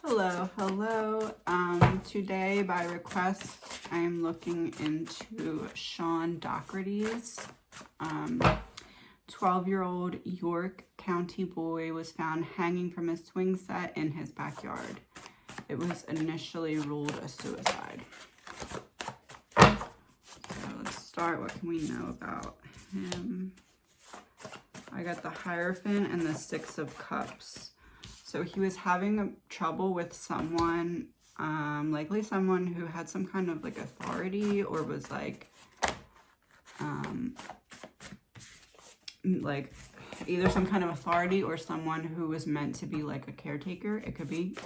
Hello. Today by request, I am looking into Sean Daugherty's 12-year-old York County boy was found hanging from a swing set in his backyard. It was initially ruled a suicide. So let's start. What can we know about him? I got the Hierophant and the Six of Cups. So he was having trouble with someone, likely someone who had some kind of like authority or was like either some kind of authority or someone who was meant to be like a caretaker. It could be.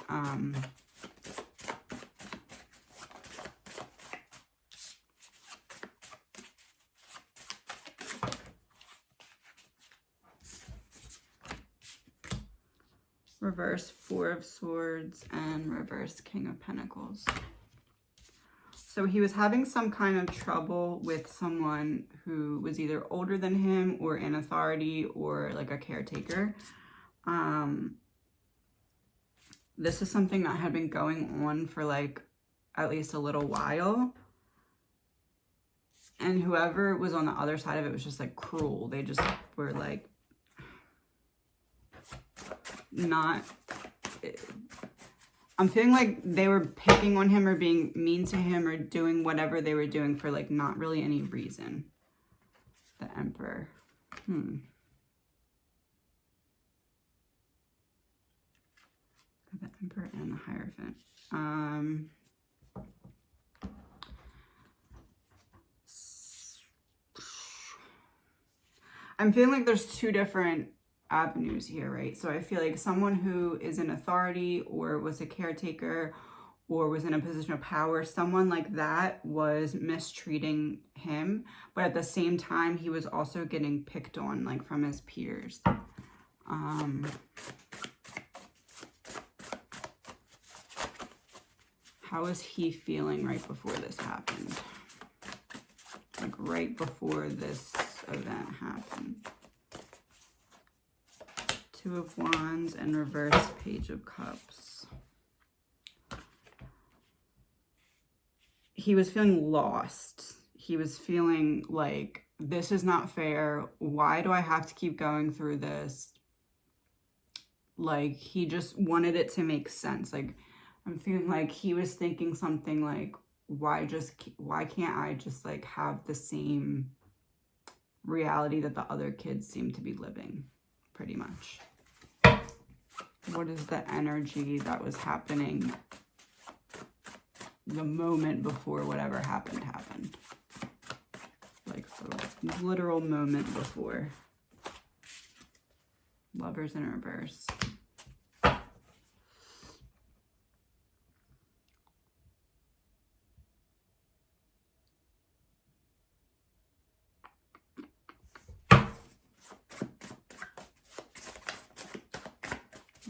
Reverse Four of Swords and reverse King of Pentacles. So he was having some kind of trouble with someone who was either older than him or in authority or like a caretaker. This is something that had been going on for like at least a little while. And whoever was on the other side of it was just like cruel. They just were like, I'm feeling like they were picking on him or being mean to him or doing whatever they were doing for like not really any reason. The Emperor. The Emperor and the Hierophant. I'm feeling like there's two different avenues here, right? So I feel like someone who is in authority or was a caretaker or was in a position of power, someone like that was mistreating him, but at the same time he was also getting picked on like from his peers. How was he feeling right before this happened? Like right before this event happened. Two of Wands and reverse Page of Cups. He was feeling lost. He was feeling like, this is not fair. Why do I have to keep going through this? Like, he just wanted it to make sense. Like, I'm feeling like he was thinking something like, why can't I just like have the same reality that the other kids seem to be living, pretty much. What is the energy that was happening the moment before whatever happened? Like the literal moment before. Lovers in reverse.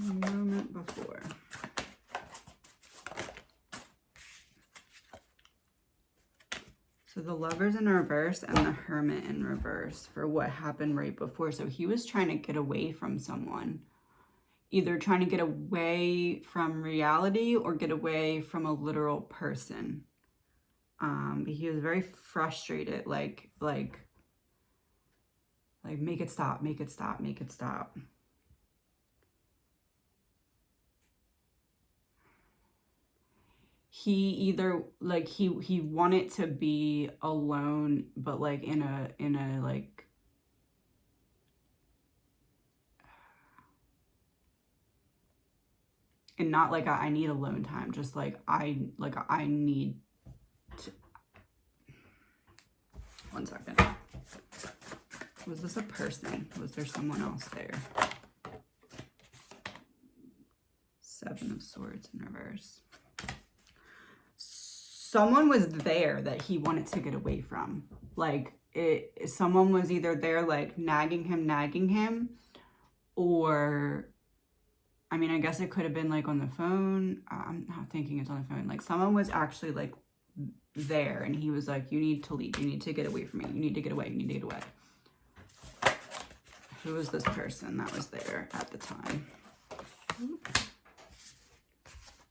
Moment before. So the Lovers in reverse and the Hermit in reverse for what happened right before. So he was trying to get away from someone, either trying to get away from reality or get away from a literal person. He was very frustrated, like make it stop, make it stop, make it stop. He either like he wanted to be alone, but like in a like and not like I need alone time, just like I need to. One second. Was this a person? Was there someone else there? Seven of Swords in reverse. Someone was there that he wanted to get away from. Like, someone was either there, like, nagging him, or, I mean, I guess it could have been, like, on the phone. I'm not thinking it's on the phone. Like, someone was actually, like, there, and he was like, you need to leave. You need to get away from me. You need to get away. You need to get away. Who was this person that was there at the time?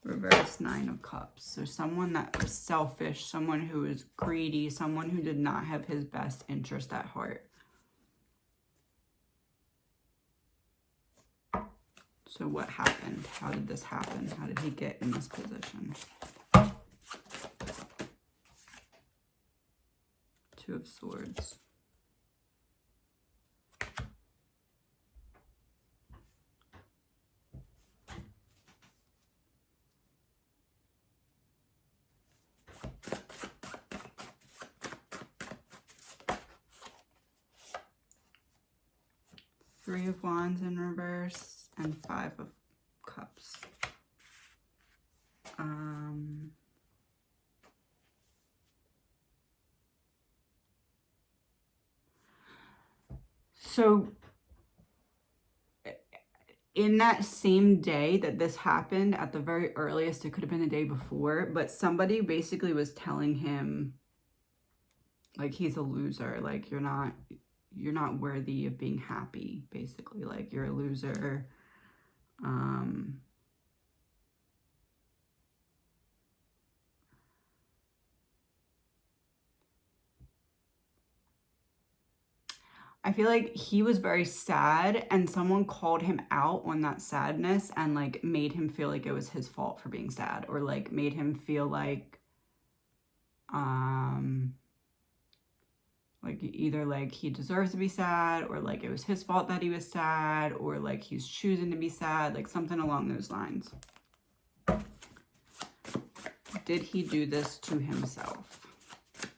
Reverse Nine of Cups. So someone that was selfish, someone who was greedy, someone who did not have his best interest at heart. So what happened? How did this happen? How did he get in this position? Two of Swords. Three of Wands in reverse and Five of Cups. So in that same day that this happened, at the very earliest, it could have been the day before, but somebody basically was telling him, like, he's a loser, like, you're not worthy of being happy, basically, like, you're a loser. I feel like he was very sad and someone called him out on that sadness and like made him feel like it was his fault for being sad, or like made him feel like either like he deserves to be sad, or like it was his fault that he was sad, or like he's choosing to be sad, like something along those lines. Did he do this to himself?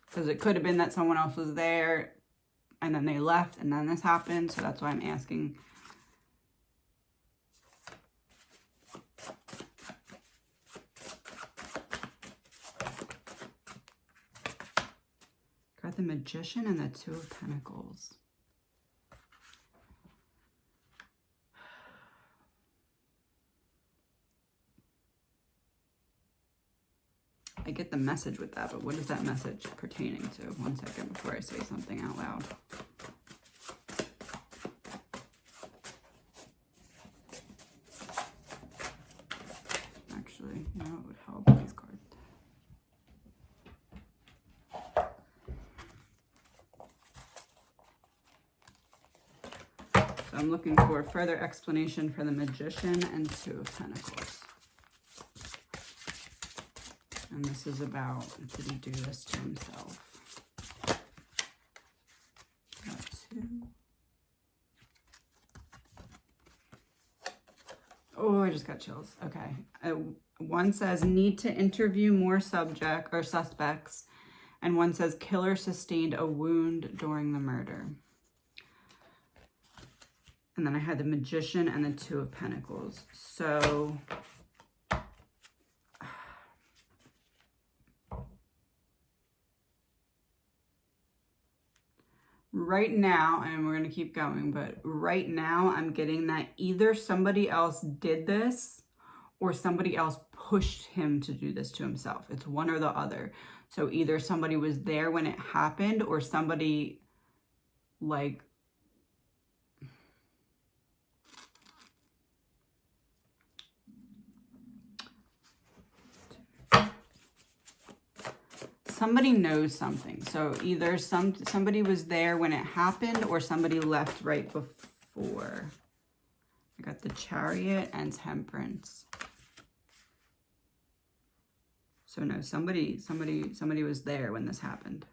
Because it could have been that someone else was there and then they left and then this happened. So that's why I'm asking. Got the Magician and the Two of Pentacles. I get the message with that, but what is that message pertaining to? One second before I say something out loud. Actually, you know, it would help these cards. So I'm looking for further explanation for the Magician and Two of Pentacles. And this is about, did he do this to himself? Got two. Oh, I just got chills. Okay. One says, need to interview more suspects. And one says, killer sustained a wound during the murder. And then I had the Magician and the Two of Pentacles. So right now, and we're going to keep going, but right now I'm getting that either somebody else did this or somebody else pushed him to do this to himself. It's one or the other. So either somebody was there when it happened or somebody like somebody knows something. So either somebody was there when it happened or somebody left right before. I got the Chariot and Temperance. So no, somebody was there when this happened.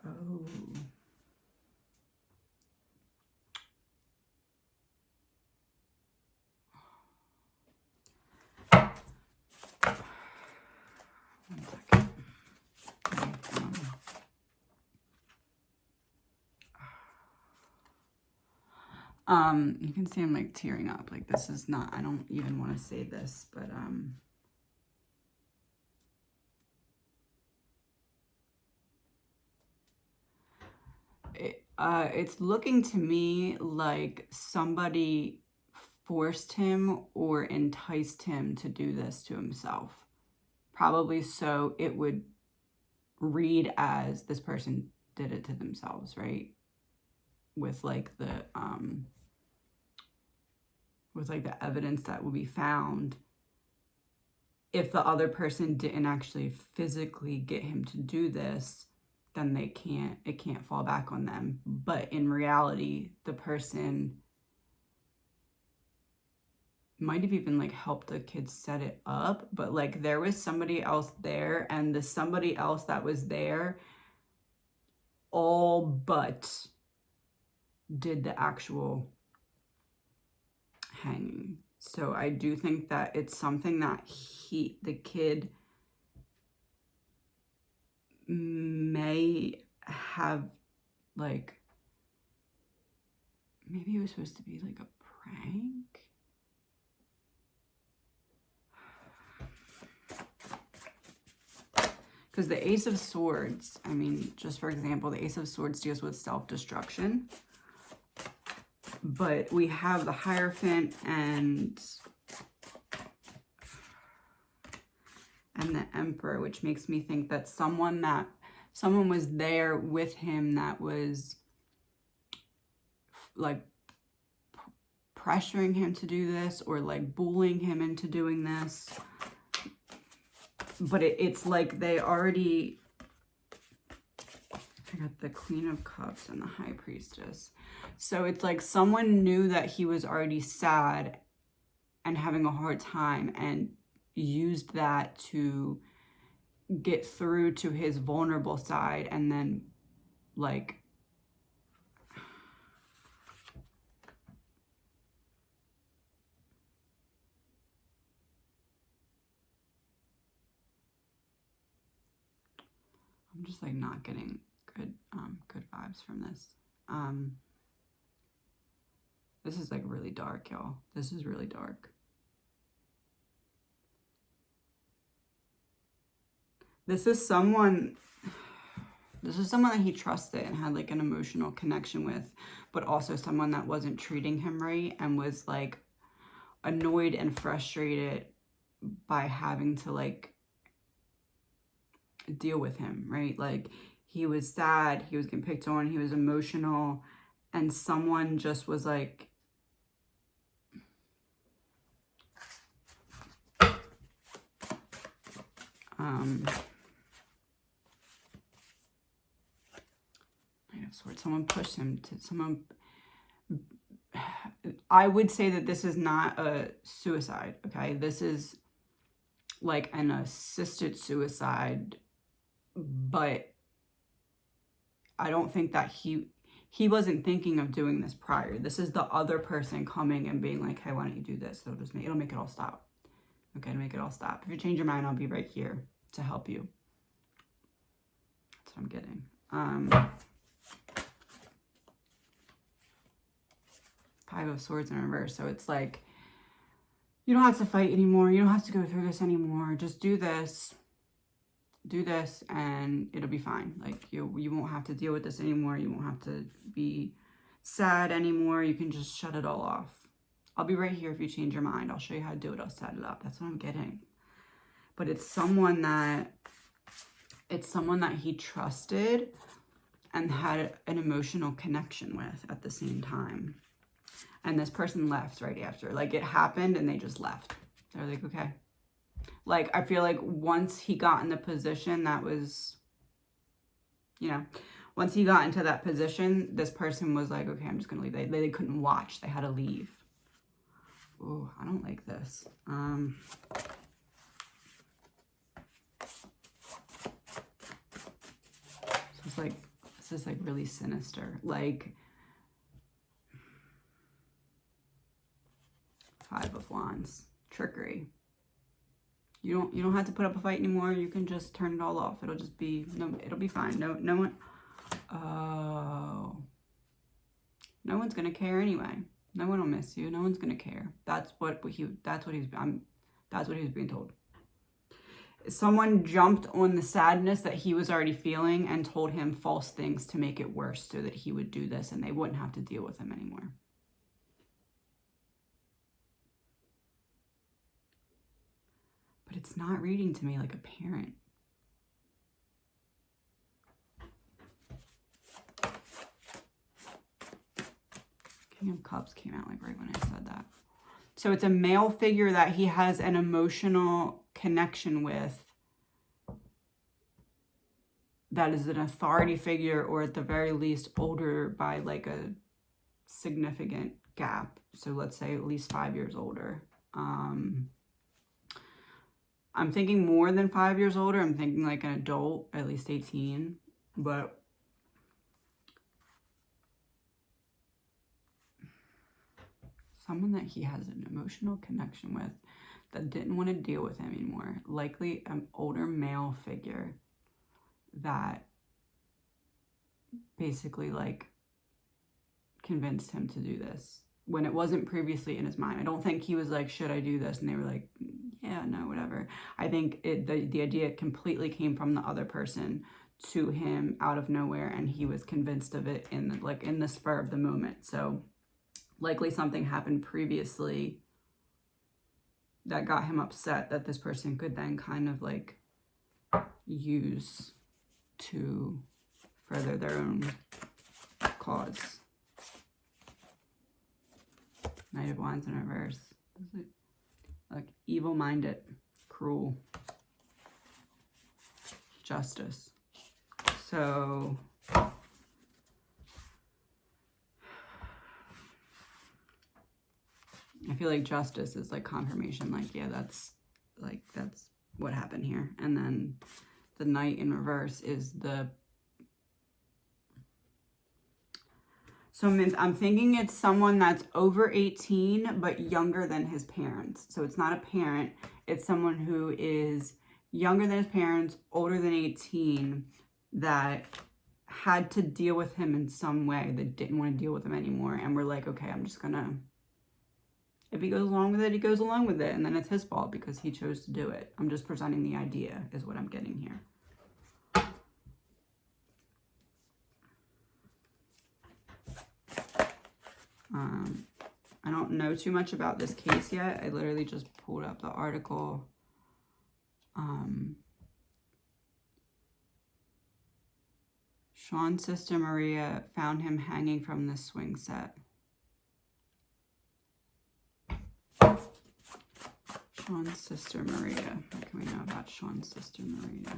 Oh. One second. You can see I'm like tearing up. Like this is not, I don't even want to say this, but it's looking to me like somebody forced him or enticed him to do this to himself. probably so it would read as this person did it to themselves, right? With like the evidence that will be found. If the other person didn't actually physically get him to do this, then it can't fall back on them. But in reality, the person might have even like helped the kid set it up, but like there was somebody else there, and the somebody else that was there all but did the actual hanging. So I do think that it's something that the kid may have, like, maybe it was supposed to be like a prank. Because the Ace of Swords, I mean, just for example, the Ace of Swords deals with self-destruction. But we have the Hierophant and the Emperor, which makes me think that someone was there with him that was like pressuring him to do this, or like bullying him into doing this. But it's like they already, I got the Queen of Cups and the High Priestess. So it's like someone knew that he was already sad and having a hard time, and used that to get through to his vulnerable side, and then like I'm just like not getting good vibes from this. This is like really dark, y'all. This is really dark. This is someone that he trusted and had like an emotional connection with, but also someone that wasn't treating him right and was like annoyed and frustrated by having to like deal with him, right? Like he was sad, he was getting picked on, he was emotional, and someone just was like, someone pushed him to someone. I would say that this is not a suicide, okay? This is like an assisted suicide, but I don't think that he wasn't thinking of doing this prior. This is the other person coming and being like, hey, why don't you do this? It'll make it all stop. Okay, to make it all stop. If you change your mind, I'll be right here to help you. That's what I'm getting. Five of Swords in reverse. So it's like, you don't have to fight anymore. You don't have to go through this anymore. Just do this, and it'll be fine. Like you won't have to deal with this anymore. You won't have to be sad anymore. You can just shut it all off. I'll be right here if you change your mind. I'll show you how to do it. I'll set it up. That's what I'm getting. But it's someone that he trusted and had an emotional connection with at the same time. And this person left right after. Like it happened and they just left. They're like, okay. Like I feel like once he got in the position that was, once he got into that position, this person was like, okay, I'm just gonna leave. They couldn't watch. They had to leave. Oh, I don't like this. This is like really sinister. Like Five of Wands, trickery. You don't have to put up a fight anymore. You can just turn it all off. It'll just be it'll be fine. No one. Oh, no one's gonna care anyway. No one will miss you. No one's gonna care. That's what he was being told. Someone jumped on the sadness that he was already feeling and told him false things to make it worse so that he would do this and they wouldn't have to deal with him anymore. But it's not reading to me like a parent. King of Cups came out like right when I said that. So it's a male figure that he has an emotional connection with, that is an authority figure, or at the very least older by like a significant gap. So let's say at least 5 years older. I'm thinking more than 5 years older. I'm thinking like an adult, at least 18. But someone that he has an emotional connection with that didn't want to deal with him anymore. Likely an older male figure that basically like convinced him to do this when it wasn't previously in his mind. I don't think he was like, should I do this? And they were like, yeah, no, whatever. I think the idea completely came from the other person to him out of nowhere, and he was convinced of it in the spur of the moment. So likely something happened previously that got him upset that this person could then kind of like use to further their own cause. Knight of Wands in reverse. Like evil-minded, cruel. Justice. So I feel like justice is like confirmation, like, yeah, that's what happened here. And then the Knight in reverse is the, so I'm thinking it's someone that's over 18 but younger than his parents. So it's not a parent, it's someone who is younger than his parents, older than 18, that had to deal with him in some way, that didn't want to deal with him anymore, and we're like, okay, I'm just gonna, if he goes along with it, he goes along with it, and then it's his fault because he chose to do it. I'm just presenting the idea is what I'm getting here. I don't know too much about this case yet. I literally just pulled up the article. Sean's sister Maria found him hanging from the swing set. Sean's sister Maria. What can we know about Sean's sister Maria?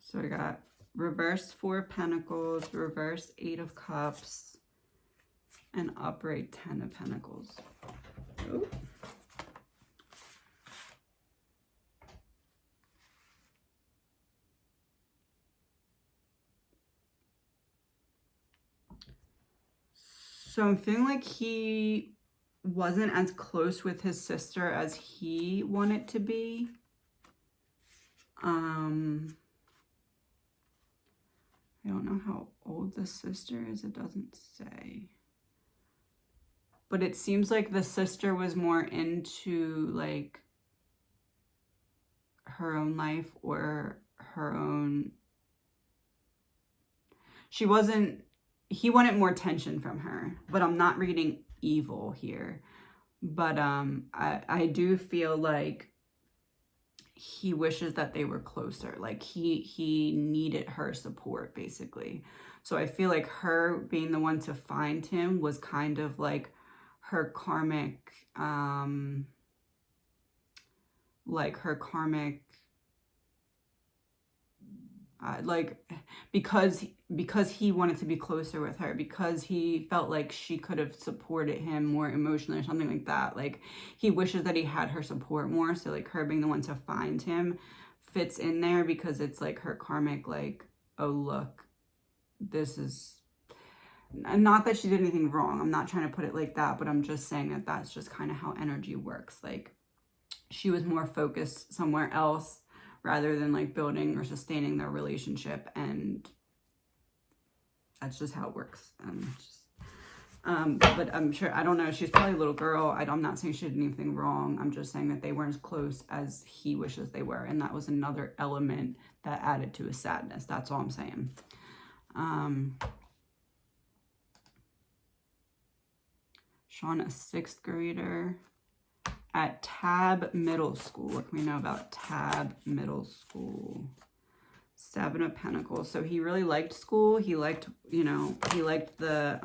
So I got reverse 4 of Pentacles, reverse 8 of Cups, and upright 10 of Pentacles. Ooh. So I'm feeling like he wasn't as close with his sister as he wanted to be. I don't know how old the sister is. It doesn't say. But it seems like the sister was more into like her own life or her own. She wasn't, he wanted more attention from her, but I'm not reading evil here. But I do feel like he wishes that they were closer. Like he needed her support basically. So I feel like her being the one to find him was kind of like her karmic, because he wanted to be closer with her, because he felt like she could have supported him more emotionally or something like that. Like he wishes that he had her support more. So like her being the one to find him fits in there because it's like her karmic, like, oh look, this is not that she did anything wrong. I'm not trying to put it like that, but I'm just saying that that's just kind of how energy works. Like she was more focused somewhere else rather than like building or sustaining their relationship, and that's just how it works. But I'm sure, I don't know, she's probably a little girl. I'm not saying she did anything wrong. I'm just saying that they weren't as close as he wishes they were, and that was another element that added to his sadness. That's all I'm saying. Sean, a 6th grader at Tab Middle School. What can we know about Tab Middle School? 7 of Pentacles. So he really liked school. He liked, you know, he liked the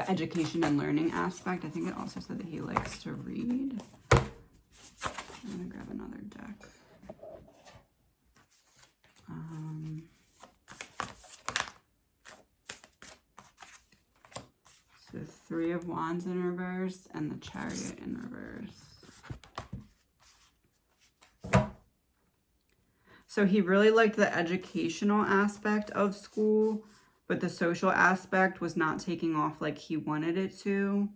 education and learning aspect. I think it also said that he likes to read. I'm gonna grab another deck. So 3 of Wands in reverse and the Chariot in reverse. So he really liked the educational aspect of school, but the social aspect was not taking off like he wanted it to.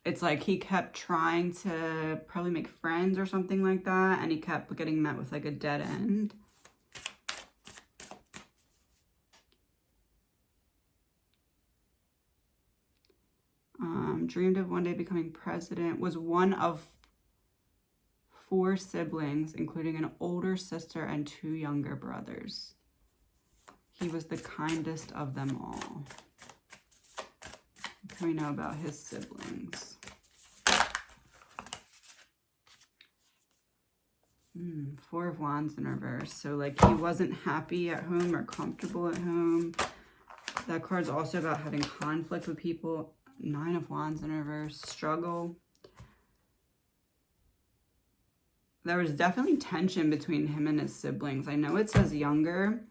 It's like he kept trying to probably make friends or something like that, and he kept getting met with like a dead end. Dreamed of one day becoming president, was one of 4 siblings, including an older sister and 2 younger brothers. He was the kindest of them all. What can we know about his siblings? 4 of Wands in reverse. So like he wasn't happy at home or comfortable at home. That card's also about having conflict with people. 9 of Wands in reverse. Struggle. There was definitely tension between him and his siblings. I know it says younger,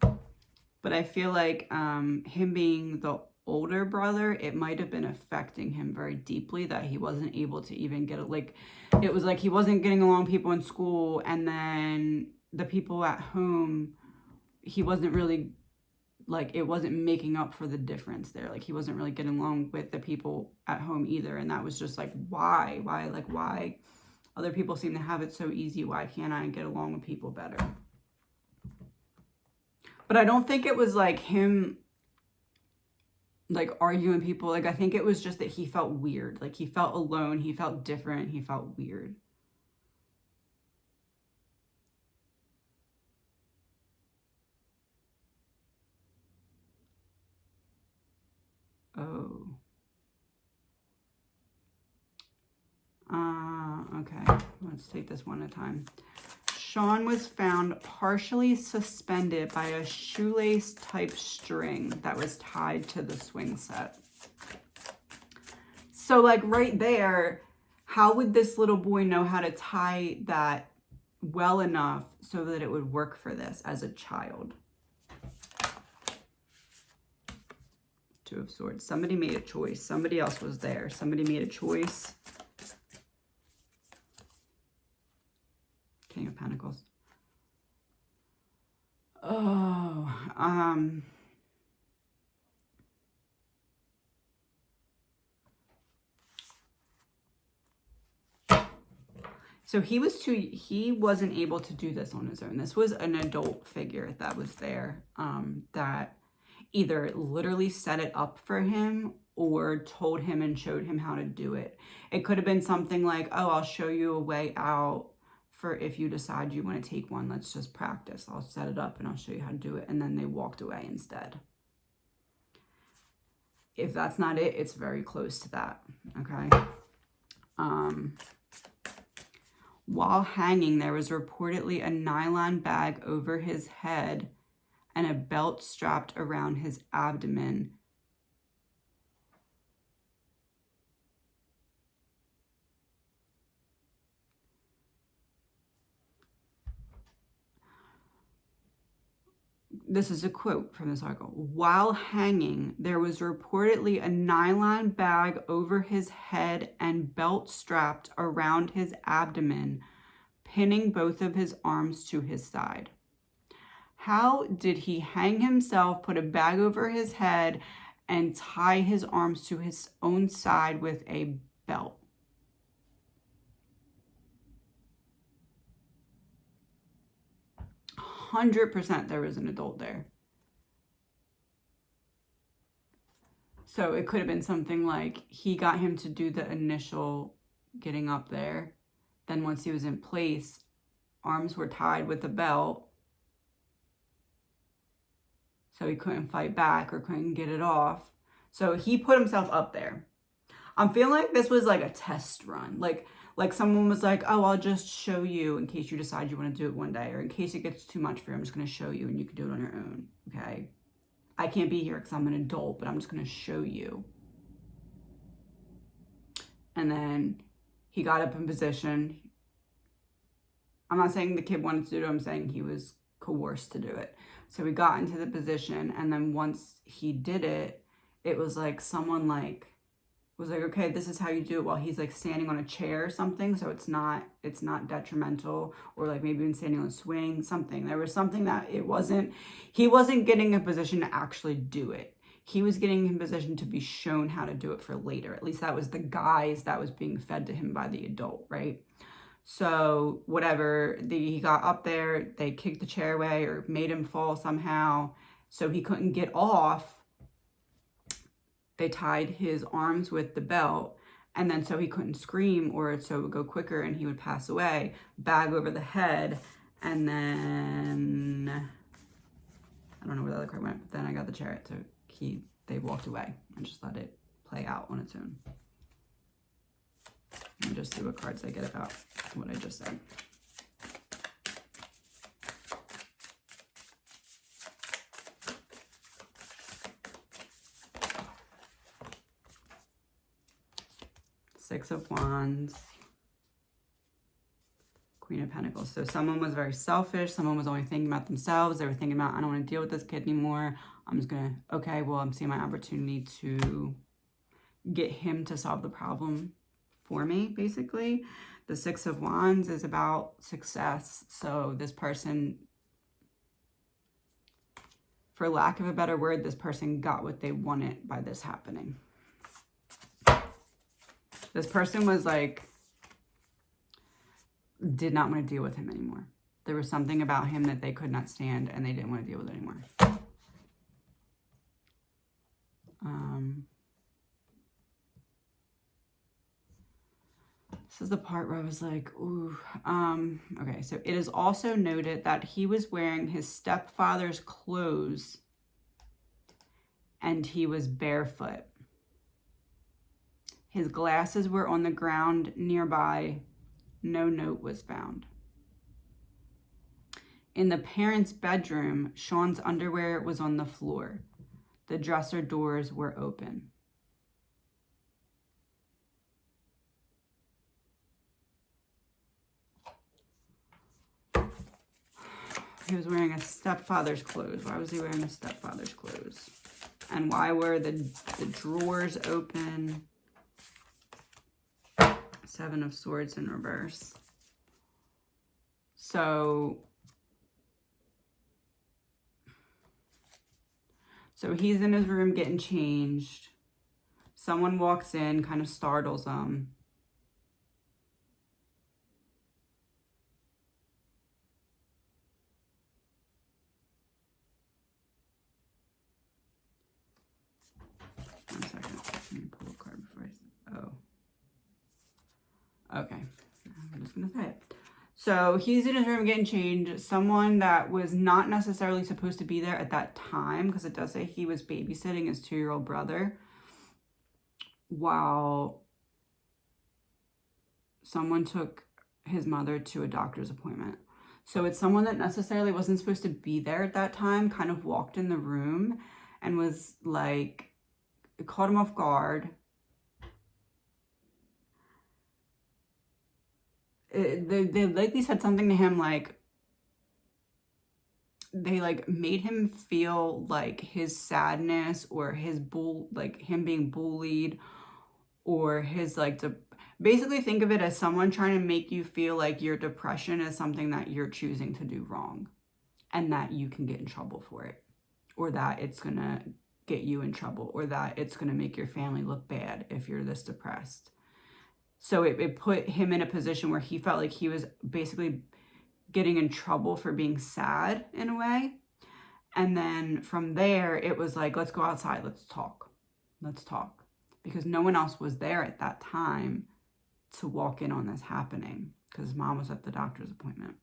but I feel like him being the older brother, it might have been affecting him very deeply that he wasn't able to even get it. Like, it was like he wasn't getting along with people in school, and then the people at home, he wasn't really, like, it wasn't making up for the difference there. Like, he wasn't really getting along with the people at home either, and that was just like, why? Other people seem to have it so easy. Why can't I get along with people better? But I don't think it was like him like arguing with people. Like, I think it was just that he felt weird. Like, he felt alone. He felt different. He felt weird. Oh. Okay. Let's take this one at a time. Sean was found partially suspended by a shoelace type string that was tied to the swing set. So like right there, how would this little boy know how to tie that well enough so that it would work for this as a child? 2 of Swords. Somebody made a choice. Somebody else was there. Somebody made a choice. King of Pentacles. Oh, so he wasn't able to do this on his own. This was an adult figure that was there, that either literally set it up for him or told him and showed him how to do it. It could have been something like, oh, I'll show you a way out for if you decide you want to take one. Let's just practice. I'll set it up and I'll show you how to do it. And then they walked away instead. If that's not it, it's very close to that. Okay. While hanging, there was reportedly a nylon bag over his head and a belt strapped around his abdomen. This is a quote from this article. While hanging, there was reportedly a nylon bag over his head and belt strapped around his abdomen, pinning both of his arms to his side. How did he hang himself, put a bag over his head, and tie his arms to his own side with a belt? %, there was an adult there. So it could have been something like he got him to do the initial getting up there. Then once he was in place, arms were tied with a belt. So he couldn't fight back or couldn't get it off. So he put himself up there. I'm feeling like this was like a test run. Like someone was like, oh, I'll just show you in case you decide you want to do it one day, or in case it gets too much for you, I'm just going to show you and you can do it on your own. Okay. I can't be here because I'm an adult, but I'm just going to show you. And then he got up in position. I'm not saying the kid wanted to do it. I'm saying he was coerced to do it. So he got into the position, and then once he did it, it was like someone like was like, okay, this is how you do it while he's like standing on a chair or something. So it's not detrimental, or like maybe even standing on a swing, something. There was something that he wasn't getting in a position to actually do it. He was getting in position to be shown how to do it for later. At least that was the guise that was being fed to him by the adult, right? So whatever, he got up there, they kicked the chair away or made him fall somehow so he couldn't get off. They tied his arms with the belt, and then so he couldn't scream, or so it would go quicker and he would pass away. Bag over the head, and then I don't know where the other card went, but then I got the chariot, so they walked away and just let it play out on its own. And just see what cards I get about what I just said. Six of Wands, Queen of Pentacles. So someone was very selfish. Someone was only thinking about themselves. They were thinking about, I don't want to deal with this kid anymore. I'm just going to, okay, well, I'm seeing my opportunity to get him to solve the problem for me, basically. The Six of Wands is about success. So this person, for lack of a better word, this person got what they wanted by this happening. This person was like, did not want to deal with him anymore. There was something about him that they could not stand, and they didn't want to deal with it anymore. This is the part where I was like, ooh. Okay, so it is also noted that he was wearing his stepfather's clothes and he was barefoot. His glasses were on the ground nearby. No note was found. In the parents' bedroom, Sean's underwear was on the floor. The dresser doors were open. He was wearing a stepfather's clothes. Why was he wearing a stepfather's clothes? And why were the drawers open? Seven of Swords in reverse. So he's in his room getting changed. Someone walks in, kind of startles him. One second. Let me pull a card before okay. I'm just going to say it. So he's in his room getting changed. Someone that was not necessarily supposed to be there at that time, because it does say he was babysitting his 2-year-old brother, while someone took his mother to a doctor's appointment. So it's someone that necessarily wasn't supposed to be there at that time, kind of walked in the room and was like, it caught him off guard. They likely said something to him like, they like made him feel like his sadness or his him being bullied, or his like basically think of it as someone trying to make you feel like your depression is something that you're choosing to do wrong and that you can get in trouble for it, or that it's gonna get you in trouble, or that it's gonna make your family look bad if you're this depressed. So it put him in a position where he felt like he was basically getting in trouble for being sad in a way. And then from there, it was like, let's go outside. Let's talk. Let's talk. Because no one else was there at that time to walk in on this happening, because his mom was at the doctor's appointment.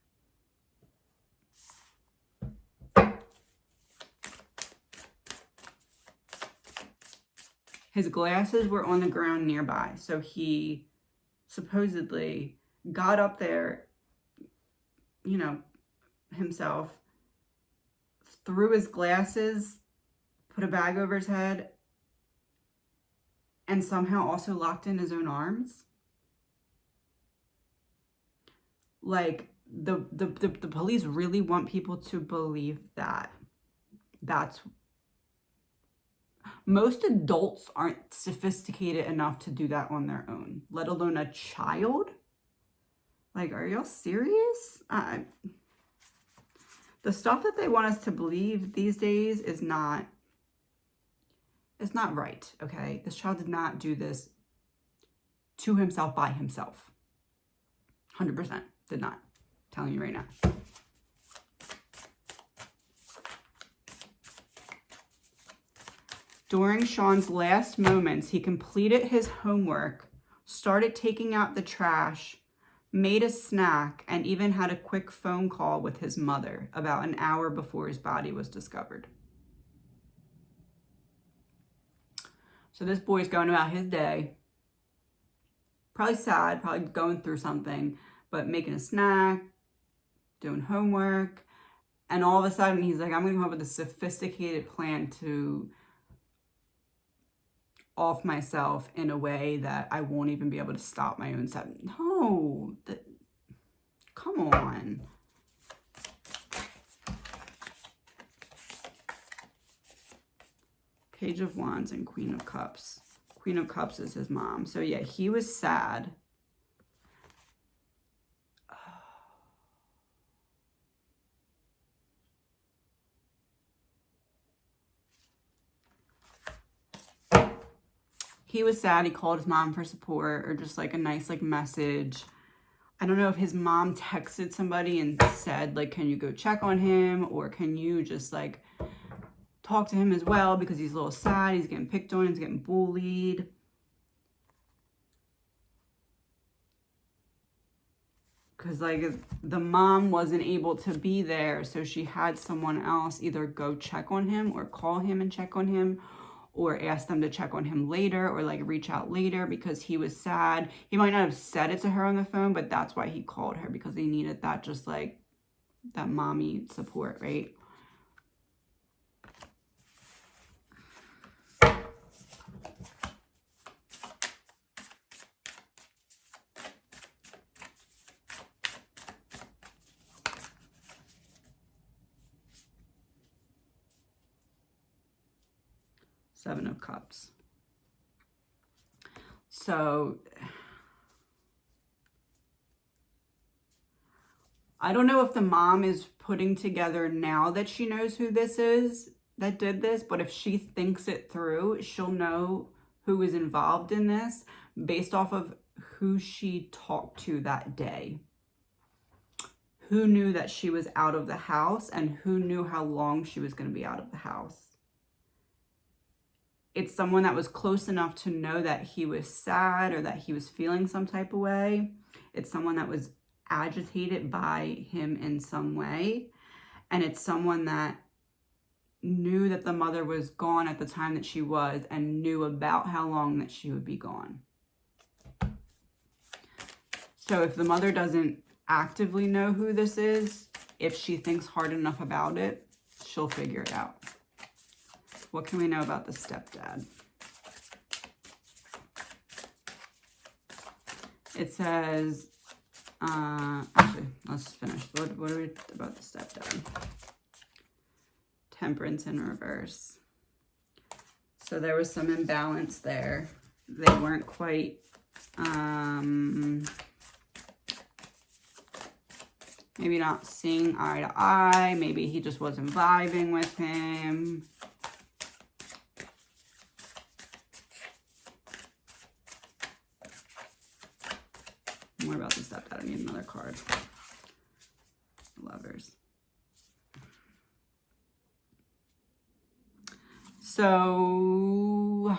His glasses were on the ground nearby, so he supposedly got up there, you know, himself, threw his glasses, put a bag over his head, and somehow also locked in his own arms. Like, the police really want people to believe that. That's... Most adults aren't sophisticated enough to do that on their own, let alone a child. Like, are y'all serious? The stuff that they want us to believe these days is not... It's not right, okay? This child did not do this to himself by himself. 100% did not. I'm telling you right now. During Sean's last moments, he completed his homework, started taking out the trash, made a snack, and even had a quick phone call with his mother about an hour before his body was discovered. So this boy's going about his day, probably sad, probably going through something, but making a snack, doing homework, and all of a sudden he's like, I'm going to come up with a sophisticated plan to off myself in a way that I won't even be able to stop my own self. No, come on. Page of Wands and Queen of Cups. Queen of Cups is his mom. So yeah, he was sad. He was sad. He called his mom for support, or just like a nice like message. I don't know if his mom texted somebody and said like, can you go check on him, or can you just like talk to him as well, because he's a little sad, he's getting picked on, he's getting bullied. Because like the mom wasn't able to be there, so she had someone else either go check on him or call him and check on him, or ask them to check on him later, or like reach out later because he was sad. He might not have said it to her on the phone, but that's why he called her, because he needed that, just like that mommy support, right? Seven of Cups. So I don't know if the mom is putting together now that she knows who this is that did this, but if she thinks it through, she'll know who is involved in this based off of who she talked to that day. Who knew that she was out of the house, and who knew how long she was going to be out of the house. It's someone that was close enough to know that he was sad or that he was feeling some type of way. It's someone that was agitated by him in some way. And it's someone that knew that the mother was gone at the time that she was, and knew about how long that she would be gone. So if the mother doesn't actively know who this is, if she thinks hard enough about it, she'll figure it out. What can we know about the stepdad? It says, actually, let's finish. What are we about the stepdad? Temperance in reverse. So there was some imbalance there. They weren't quite, maybe not seeing eye to eye. Maybe he just wasn't vibing with him. More about the stepdad. I need another card. Lovers. So,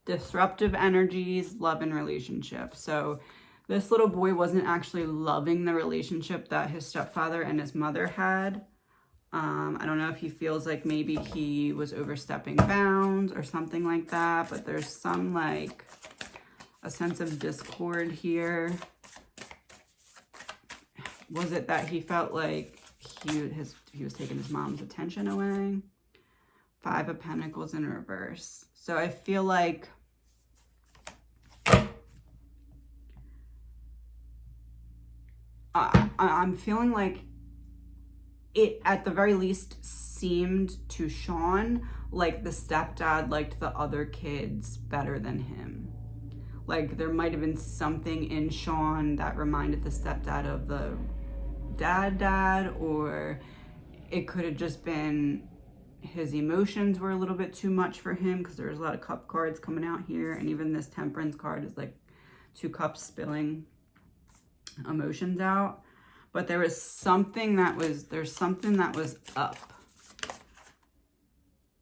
disruptive energies, love and relationship. So this little boy wasn't actually loving the relationship that his stepfather and his mother had. I don't know if he feels like maybe he was overstepping bounds or something like that, but there's some like a sense of discord here. Was it that he felt like he was taking his mom's attention away? 5 of Pentacles in reverse. So I feel like I'm feeling like it at the very least seemed to Sean like the stepdad liked the other kids better than him. Like there might have been something in Sean that reminded the stepdad of the dad, or it could have just been his emotions were a little bit too much for him, because there's a lot of cup cards coming out here, and even this temperance card is like 2 cups spilling emotions out. But there's something that was up.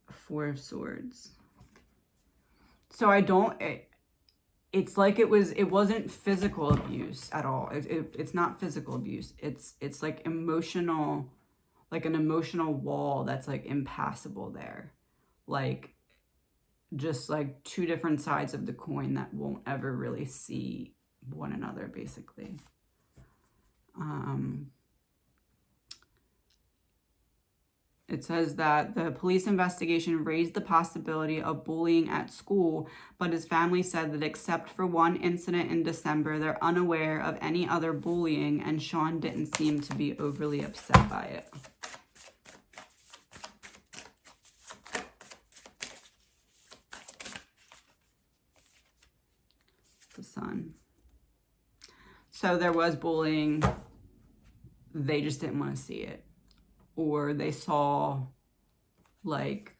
4 of Swords. So it's like it wasn't physical abuse at all. It's not physical abuse. It's like emotional, like an emotional wall that's like impassable there. Like just like 2 different sides of the coin that won't ever really see one another, basically. It says that the police investigation raised the possibility of bullying at school, but his family said that except for one incident in December, they're unaware of any other bullying, and Sean didn't seem to be overly upset by it. The Sun. So there was bullying. They just didn't want to see it. Or they saw like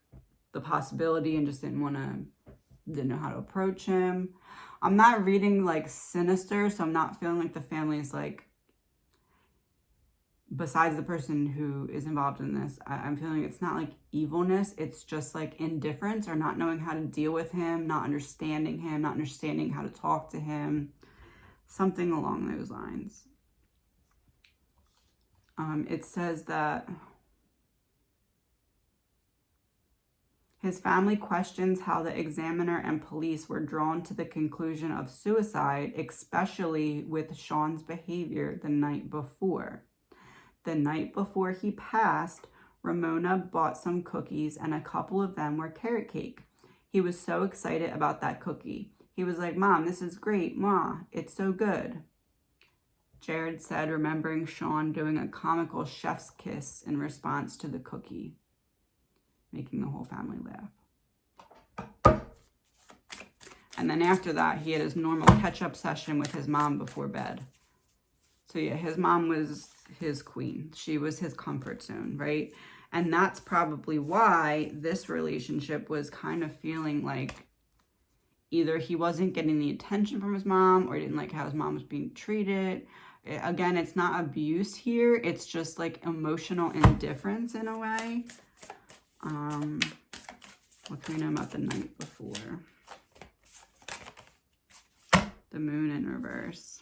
the possibility and just didn't know how to approach him. I'm not reading like sinister, so I'm not feeling like the family is like, besides the person who is involved in this, I'm feeling it's not like evilness. It's just like indifference, or not knowing how to deal with him, not understanding how to talk to him. Something along those lines. It says that his family questions how the examiner and police were drawn to the conclusion of suicide, especially with Sean's behavior the night before. The night before he passed, Ramona bought some cookies, and a couple of them were carrot cake. He was so excited about that cookie. He was like, "Mom, this is great. Ma, it's so good." Jared said, remembering Sean doing a comical chef's kiss in response to the cookie, making the whole family laugh. And then after that, he had his normal catch-up session with his mom before bed. So yeah, his mom was his queen. She was his comfort zone, right? And that's probably why this relationship was kind of feeling like either he wasn't getting the attention from his mom, or he didn't like how his mom was being treated. Again, it's not abuse here. It's just like emotional indifference in a way. What can we know about the night before? The Moon in reverse.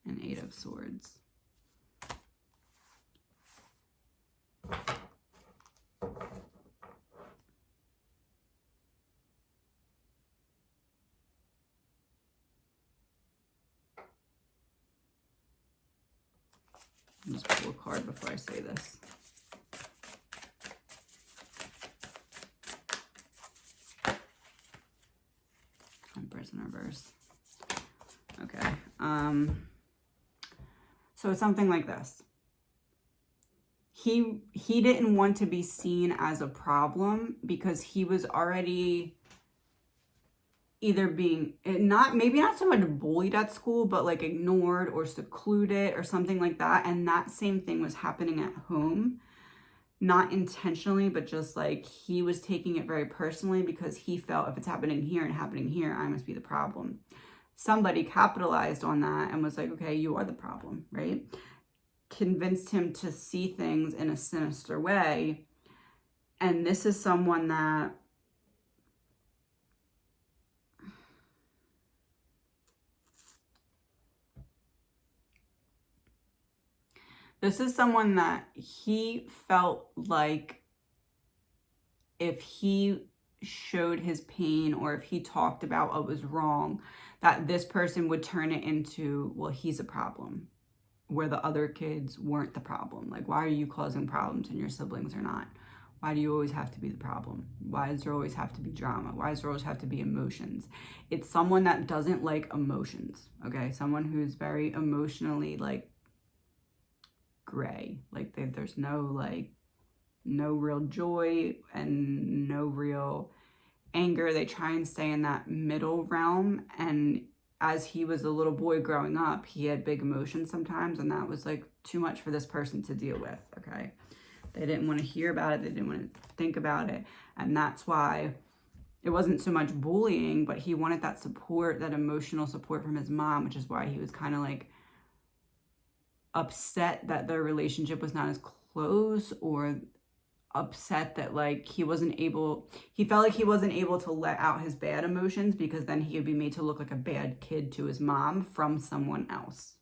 And 8 of Swords. I'll just pull a card before I say this. Empress in reverse. Okay. So it's something like this. He didn't want to be seen as a problem because he was already either being maybe not so much bullied at school, but like ignored or secluded or something like that. And that same thing was happening at home, not intentionally, but just like he was taking it very personally because he felt if it's happening here and happening here, I must be the problem. Somebody capitalized on that and was like, okay, you are the problem, right? Convinced him to see things in a sinister way. And this is someone that This is someone that he felt like if he showed his pain or if he talked about what was wrong, that this person would turn it into, well, he's a problem, where the other kids weren't the problem. Like, why are you causing problems and your siblings are not? Why do you always have to be the problem? Why does there always have to be drama? Why does there always have to be emotions? It's someone that doesn't like emotions, okay? Someone who's very emotionally, like, gray. Like, there's no real joy and no real anger. They try and stay in that middle realm. And as he was a little boy growing up, he had big emotions sometimes, and that was like too much for this person to deal with, okay? They didn't want to hear about it. They didn't want to think about it. And that's why it wasn't so much bullying, but he wanted that support, that emotional support from his mom, which is why he was kind of like upset that their relationship was not as close, or upset that like he felt like he wasn't able to let out his bad emotions, because then he would be made to look like a bad kid to his mom from someone else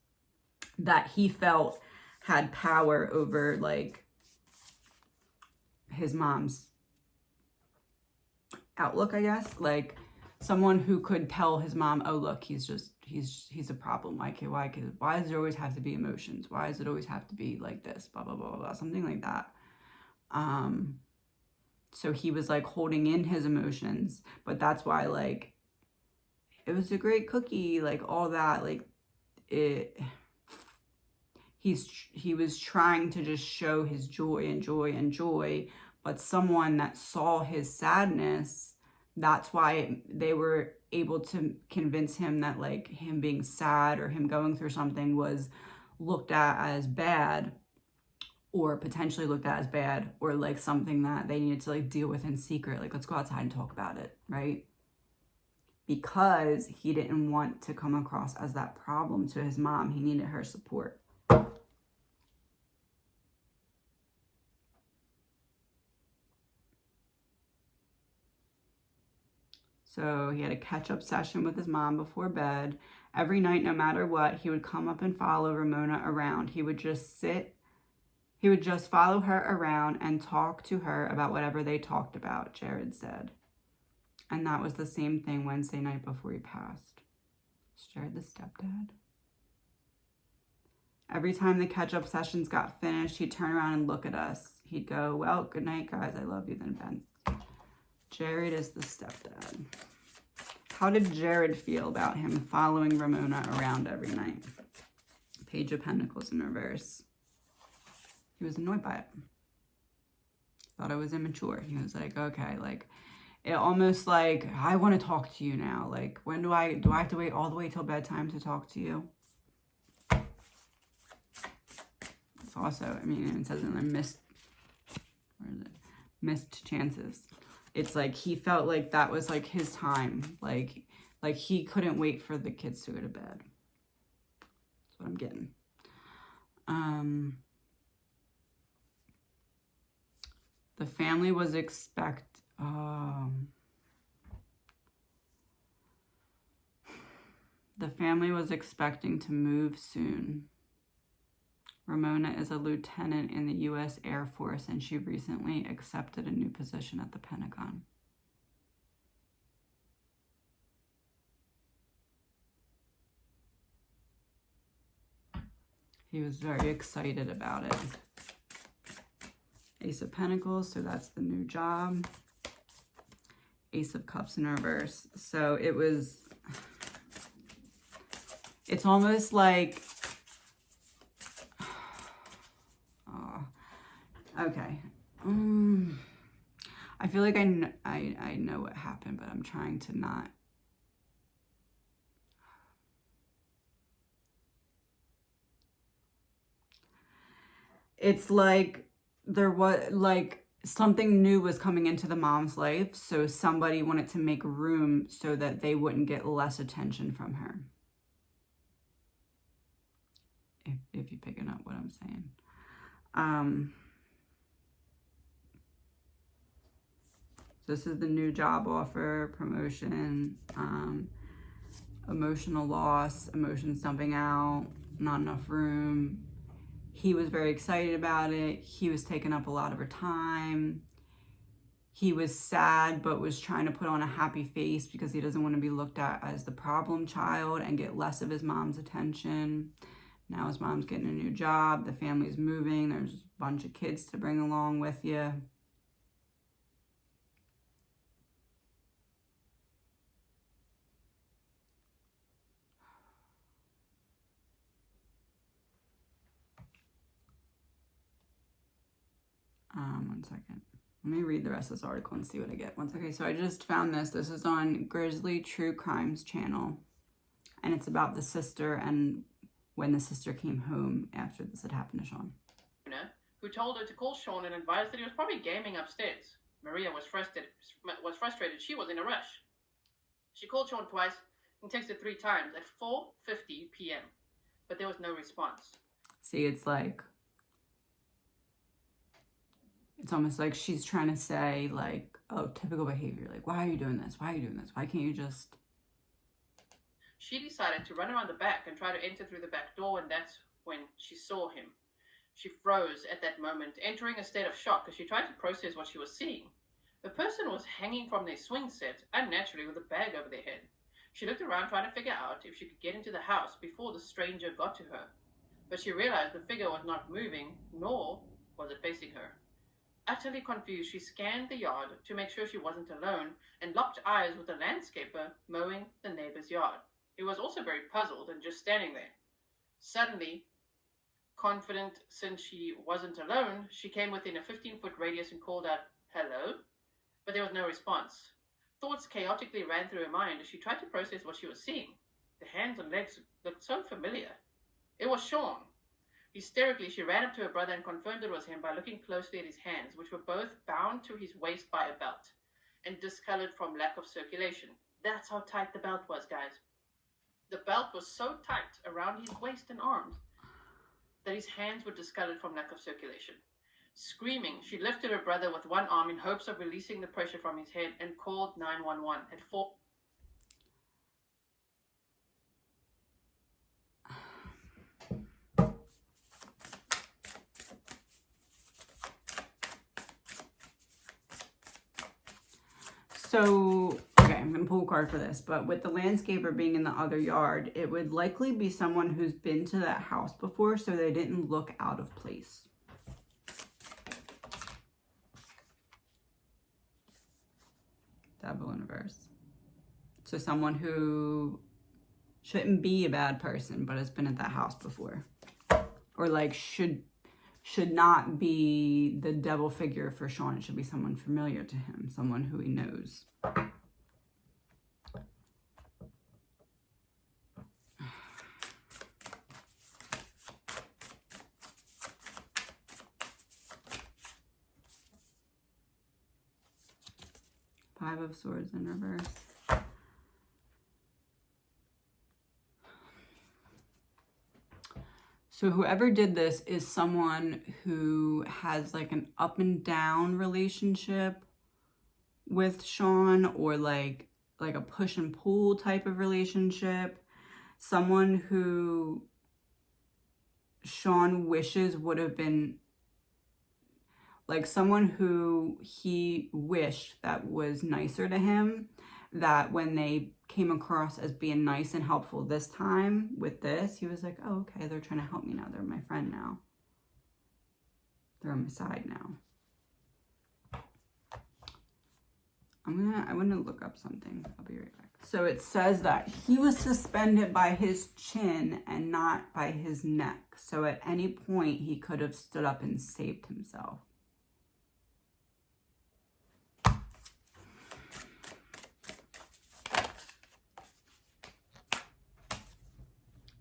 that he felt had power over, like, his mom's outlook, I guess. Like, someone who could tell his mom, oh, look, he's a problem. Like, why does there always have to be emotions? Why does it always have to be like this? Blah, blah, blah, blah, blah, something like that. So he was like holding in his emotions, but that's why, like, it was a great cookie, like all that, like he was trying to just show his joy and joy and joy, but someone that saw his sadness, that's why they were able to convince him that, like, him being sad or him going through something was looked at as bad, or potentially looked at as bad, or like something that they needed to like deal with in secret. Like, let's go outside and talk about it, right? Because he didn't want to come across as that problem to his mom. He needed her support. So he had a catch-up session with his mom before bed. Every night, no matter what, he would come up and follow Ramona around. He would just follow her around and talk to her about whatever they talked about, Jared said. And that was the same thing Wednesday night before he passed. Is Jared the stepdad? Every time the catch-up sessions got finished, he'd turn around and look at us. He'd go, well, good night, guys. I love you, then Ben. Jared is the stepdad. How did Jared feel about him following Ramona around every night? Page of Pentacles in reverse. He was annoyed by it. Thought I was immature. He was like, okay, like, it almost like, I want to talk to you now. Like, when do I have to wait all the way till bedtime to talk to you? It's also, I mean, it says in there, missed chances. It's like, he felt like that was like his time. Like he couldn't wait for the kids to go to bed. That's what I'm getting. The family was expecting to move soon. Ramona is a lieutenant in the U.S. Air Force, and she recently accepted a new position at the Pentagon. He was very excited about it. Ace of Pentacles, so that's the new job. Ace of Cups in reverse. So it's almost like, okay. I feel like I know what happened, but I'm trying to not. It's like there was like something new was coming into the mom's life, so somebody wanted to make room so that they wouldn't get less attention from her. If you're picking up what I'm saying. This is the new job offer, promotion, emotional loss, emotions dumping out, not enough room. He was very excited about it. He was taking up a lot of her time. He was sad, but was trying to put on a happy face because he doesn't want to be looked at as the problem child and get less of his mom's attention. Now his mom's getting a new job. The family's moving. There's a bunch of kids to bring along with you. One second. Let me read the rest of this article and see what I get. Okay, so I just found this. This is on Grizzly True Crimes channel. And it's about the sister and when the sister came home after this had happened to Sean. Who told her to call Sean and advised that he was probably gaming upstairs. Maria was frustrated. She was in a rush. She called Sean twice and texted 3 times at 4:50 p.m. But there was no response. See, it's like, it's almost like she's trying to say, like, oh, typical behavior. Like, why are you doing this? Why are you doing this? Why can't you just... She decided to run around the back and try to enter through the back door, and that's when she saw him. She froze at that moment, entering a state of shock as she tried to process what she was seeing. The person was hanging from their swing set, unnaturally with a bag over their head. She looked around trying to figure out if she could get into the house before the stranger got to her. But she realized the figure was not moving, nor was it facing her. Utterly confused, she scanned the yard to make sure she wasn't alone and locked eyes with the landscaper mowing the neighbor's yard. He was also very puzzled and just standing there. Suddenly, confident since she wasn't alone, she came within a 15-foot radius and called out, "Hello?" But there was no response. Thoughts chaotically ran through her mind as she tried to process what she was seeing. The hands and legs looked so familiar. It was Sean. Hysterically, she ran up to her brother and confirmed it was him by looking closely at his hands, which were both bound to his waist by a belt and discolored from lack of circulation. That's how tight the belt was, guys. The belt was so tight around his waist and arms that his hands were discolored from lack of circulation. Screaming, she lifted her brother with one arm in hopes of releasing the pressure from his head and called 911 at 4. So, okay, I'm going to pull a card for this, but with the landscaper being in the other yard, it would likely be someone who's been to that house before, so they didn't look out of place. Devil in reverse. So someone who shouldn't be a bad person, but has been at that house before. Or like should not be the devil figure for Sean. It should be someone familiar to him, someone who he knows. Five of Swords in reverse. So whoever did this is someone who has like an up and down relationship with Sean, or like a push and pull type of relationship. Someone who Sean wishes would have been, like someone who he wished that was nicer to him, that when they came across as being nice and helpful this time with this, he was like, oh, okay, they're trying to help me now. They're my friend now. They're on my side now. I want to look up something. I'll be right back. So it says that he was suspended by his chin and not by his neck. So at any point he could have stood up and saved himself.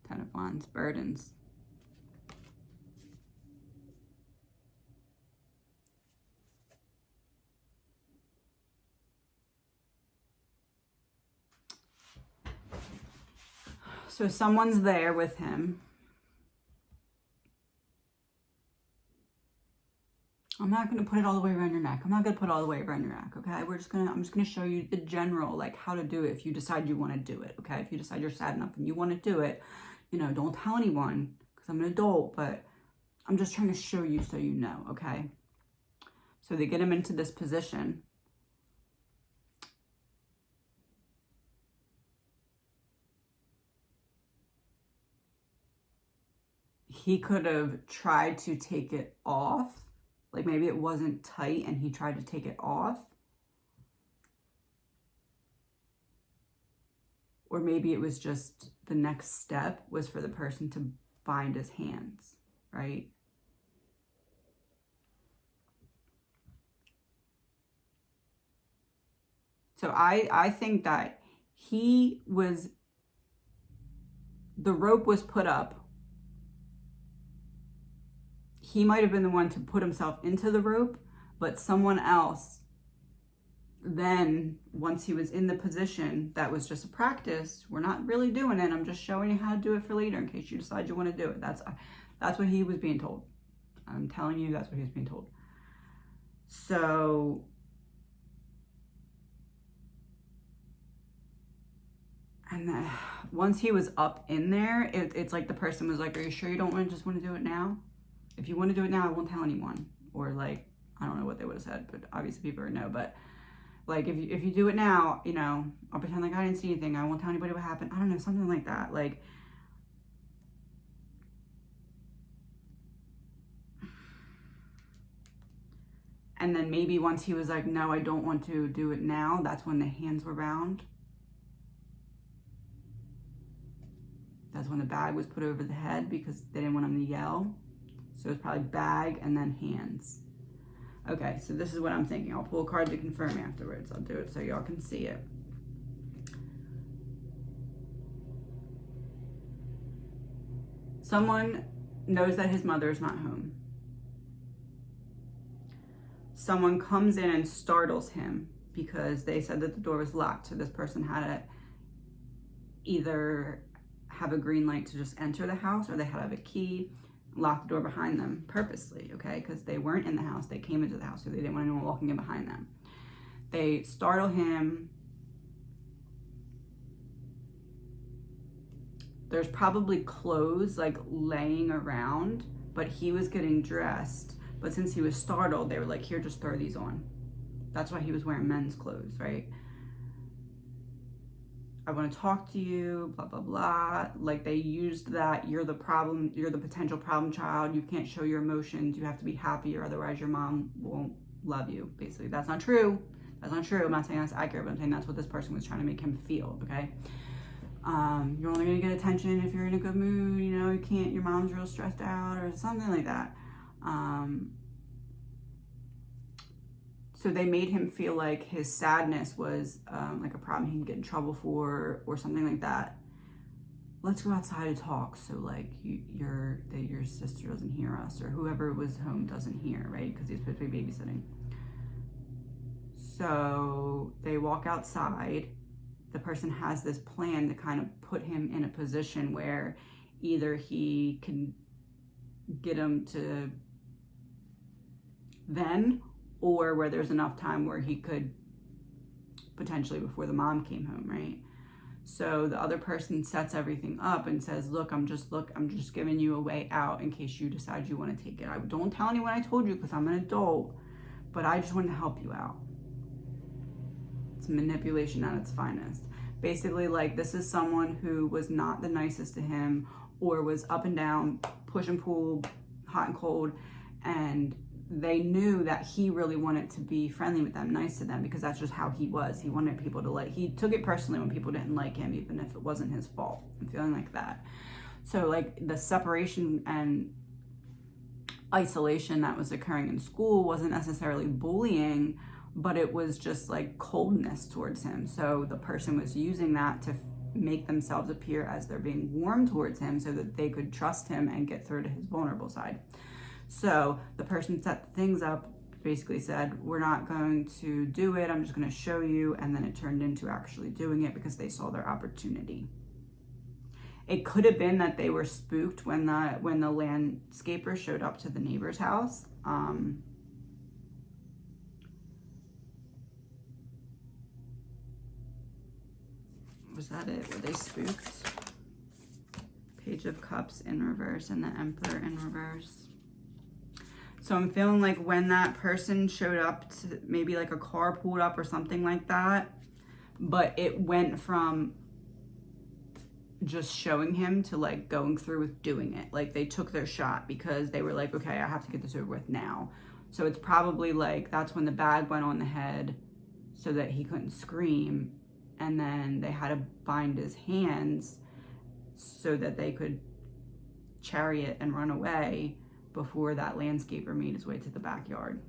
Ten of Wands, burdens. So someone's there with him. I'm not going to put it all the way around your neck. I'm not going to put it all the way around your neck, okay? I'm just going to show you the general, like how to do it if you decide you want to do it, okay? If you decide you're sad enough and you want to do it, you know, don't tell anyone because I'm an adult, but I'm just trying to show you so you know, okay? So they get him into this position. He could have tried to take it off. Like maybe it wasn't tight and he tried to take it off. Or maybe it was just the next step was for the person to bind his hands, right? So I think that the rope was put up. He might have been the one to put himself into the rope, but someone else then, once he was in the position, that was just a practice. We're not really doing it. I'm just showing you how to do it for later in case you decide you want to do it. That's what he was being told. I'm telling you, that's what he was being told. So, and then once he was up in there, it's like the person was like, are you sure you don't want to do it now? If you want to do it now, I won't tell anyone. Or like, I don't know what they would have said, but obviously people would know. But like, if you do it now, you know, I'll pretend like I didn't see anything. I won't tell anybody what happened. I don't know, something like that. Like, and then maybe once he was like, no, I don't want to do it now, that's when the hands were bound. That's when the bag was put over the head because they didn't want him to yell. So it's probably bag and then hands. Okay, so this is what I'm thinking. I'll pull a card to confirm afterwards. I'll do it so y'all can see it. Someone knows that his mother is not home. Someone comes in and startles him because they said that the door was locked. So this person had to either have a green light to just enter the house or they had to have a key, lock the door behind them purposely, okay? Because they weren't in the house. They came into the house, so they didn't want anyone walking in behind them. They startle him. There's probably clothes like laying around, but he was getting dressed. But since he was startled, they were like, here, just throw these on. That's why he was wearing men's clothes, right? I want to talk to you, blah, blah, blah. Like they used that, you're the problem, you're the potential problem child. You can't show your emotions. You have to be happy or otherwise your mom won't love you, basically. That's not true. That's not true. I'm not saying that's accurate, but I'm saying that's what this person was trying to make him feel, okay? You're only going to get attention if you're in a good mood, you know, you can't, your mom's real stressed out or something like that. So they made him feel like his sadness was like a problem he can get in trouble for or something like that. Let's go outside and talk so like your sister doesn't hear us or whoever was home doesn't hear, right? Because he's supposed to be babysitting. So they walk outside. The person has this plan to kind of put him in a position where either he can get him to then or where there's enough time where he could potentially before the mom came home, right? So the other person sets everything up and says, look, I'm just giving you a way out in case you decide you want to take it. I don't tell anyone I told you because I'm an adult, but I just wanted to help you out. It's manipulation at its finest. Basically, like this is someone who was not the nicest to him or was up and down, push and pull, hot and cold, and they knew that he really wanted to be friendly with them, nice to them, because that's just how he was. He wanted people to like, he took it personally when people didn't like him, even if it wasn't his fault. I'm feeling like that. So like the separation and isolation that was occurring in school wasn't necessarily bullying, but it was just like coldness towards him. So the person was using that to make themselves appear as they're being warm towards him so that they could trust him and get through to his vulnerable side. So the person set things up, basically said, we're not going to do it, I'm just going to show you, and then it turned into actually doing it because they saw their opportunity. It could have been that they were spooked when the landscaper showed up to the neighbor's house. Was that it? Were they spooked? Page of Cups in reverse and the Emperor in reverse. So I'm feeling like when that person showed up, to maybe like a car pulled up or something like that, but it went from just showing him to like going through with doing it. Like they took their shot because they were like, okay, I have to get this over with now. So it's probably like that's when the bag went on the head so that he couldn't scream. And then they had to bind his hands so that they could chariot and run away before that landscaper made his way to the backyard.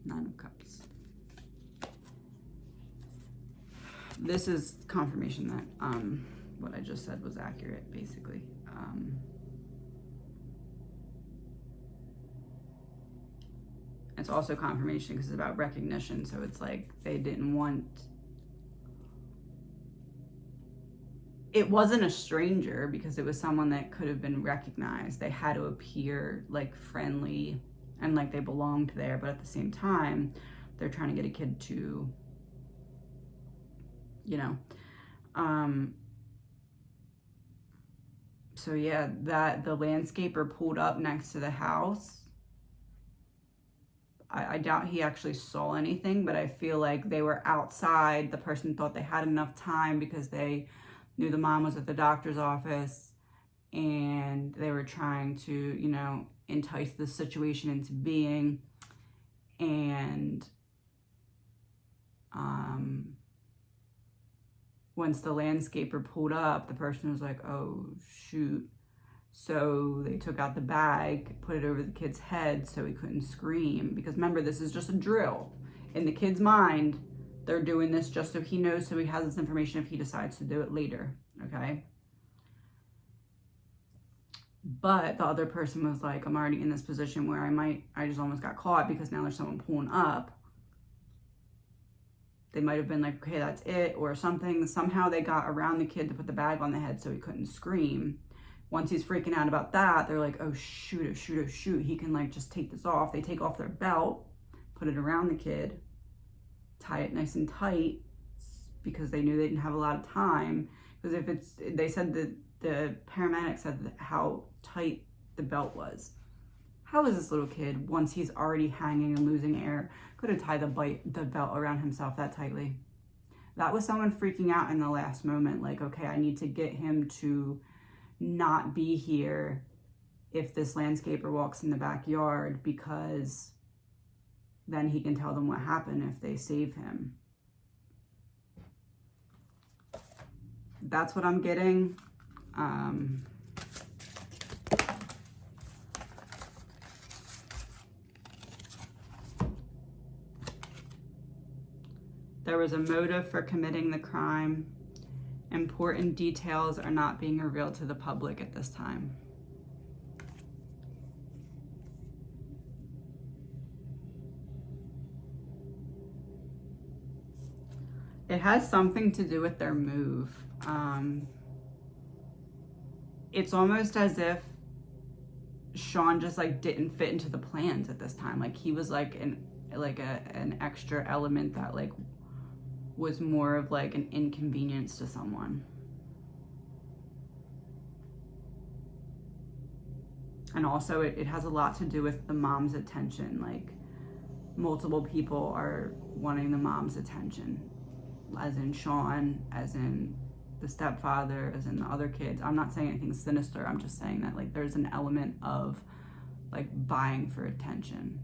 Nine of Cups. This is confirmation that what I just said was accurate, basically. It's also confirmation because it's about recognition. So it's like they didn't want... It wasn't a stranger because it was someone that could have been recognized. They had to appear like friendly and like they belonged there. But at the same time, they're trying to get a kid to, you know. So yeah, that the landscaper pulled up next to the house. I doubt he actually saw anything, but I feel like they were outside. The person thought they had enough time because they knew the mom was at the doctor's office and they were trying to, you know, entice the situation into being. And once the landscaper pulled up, the person was like, oh, shoot. So they took out the bag, put it over the kid's head so he couldn't scream. Because remember, this is just a drill. In the kid's mind, they're doing this just so he knows, so he has this information if he decides to do it later, okay? But the other person was like, I'm already in this position where I just almost got caught because now there's someone pulling up. They might have been like, okay, that's it, or something. Somehow they got around the kid to put the bag on the head so he couldn't scream. Once he's freaking out about that, they're like, oh shoot, oh shoot, oh shoot. He can like just take this off. They take off their belt, put it around the kid, tie it nice and tight because they knew they didn't have a lot of time. Because if it's, they said that the paramedic said how tight the belt was. How is this little kid, once he's already hanging and losing air, could have tied the belt around himself that tightly? That was someone freaking out in the last moment. Like, okay, I need to get him to not be here if this landscaper walks in the backyard because then he can tell them what happened if they save him. That's what I'm getting. There was a motive for committing the crime. Important details are not being revealed to the public at this time. It has something to do with their move. It's almost as if Sean just like didn't fit into the plans at this time. Like he was like an extra element that like was more of like an inconvenience to someone. And also it has a lot to do with the mom's attention. Like multiple people are wanting the mom's attention, as in Sean, as in the stepfather, as in the other kids. I'm not saying anything sinister. I'm just saying that like there's an element of like buying for attention.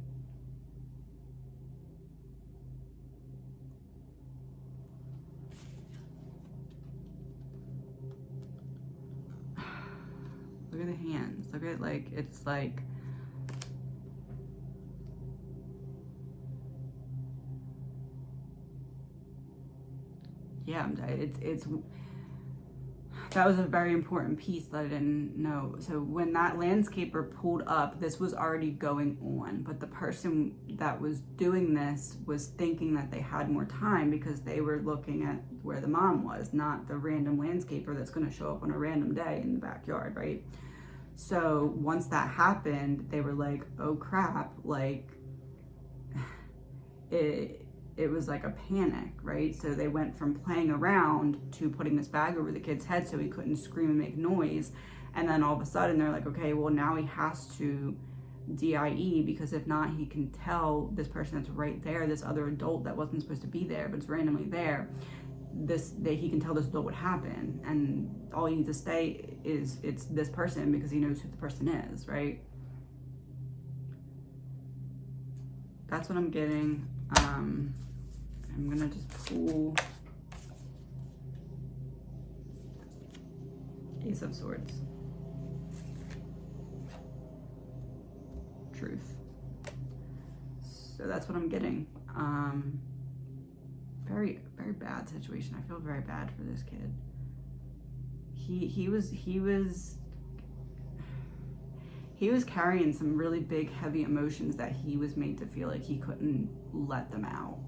Look at the hands. Look at like, it's like, yeah, it's that was a very important piece that I didn't know. So when that landscaper pulled up, this was already going on, but the person that was doing this was thinking that they had more time because they were looking at where the mom was, not the random landscaper that's going to show up on a random day in the backyard, right? So once that happened, they were like, oh crap, like it was like a panic, right? So they went from playing around to putting this bag over the kid's head so he couldn't scream and make noise. And then all of a sudden they're like, okay, well now he has to DIE, because if not, he can tell this person that's right there, this other adult that wasn't supposed to be there but it's randomly there, that he can tell this adult what happened, and all you need to say is it's this person, because he knows who the person is, right? That's what I'm getting. I'm gonna just pull Ace of Swords. Truth. So that's what I'm getting. Very, very bad situation. I feel very bad for this kid. He was carrying some really big, heavy emotions that he was made to feel like he couldn't let them out.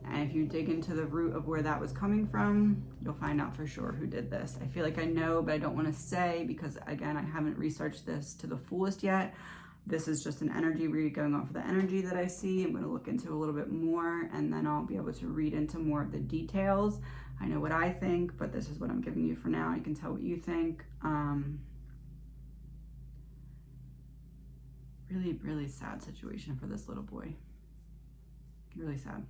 And if you dig into the root of where that was coming from, you'll find out for sure who did this. I feel like I know, but I don't want to say, because again, I haven't researched this to the fullest yet. This is just an energy read going off of the energy that I see. I'm going to look into a little bit more, and then I'll be able to read into more of the details. I know what I think, but this is what I'm giving you for now. You can tell what you think. Really, really sad situation for this little boy. Really sad.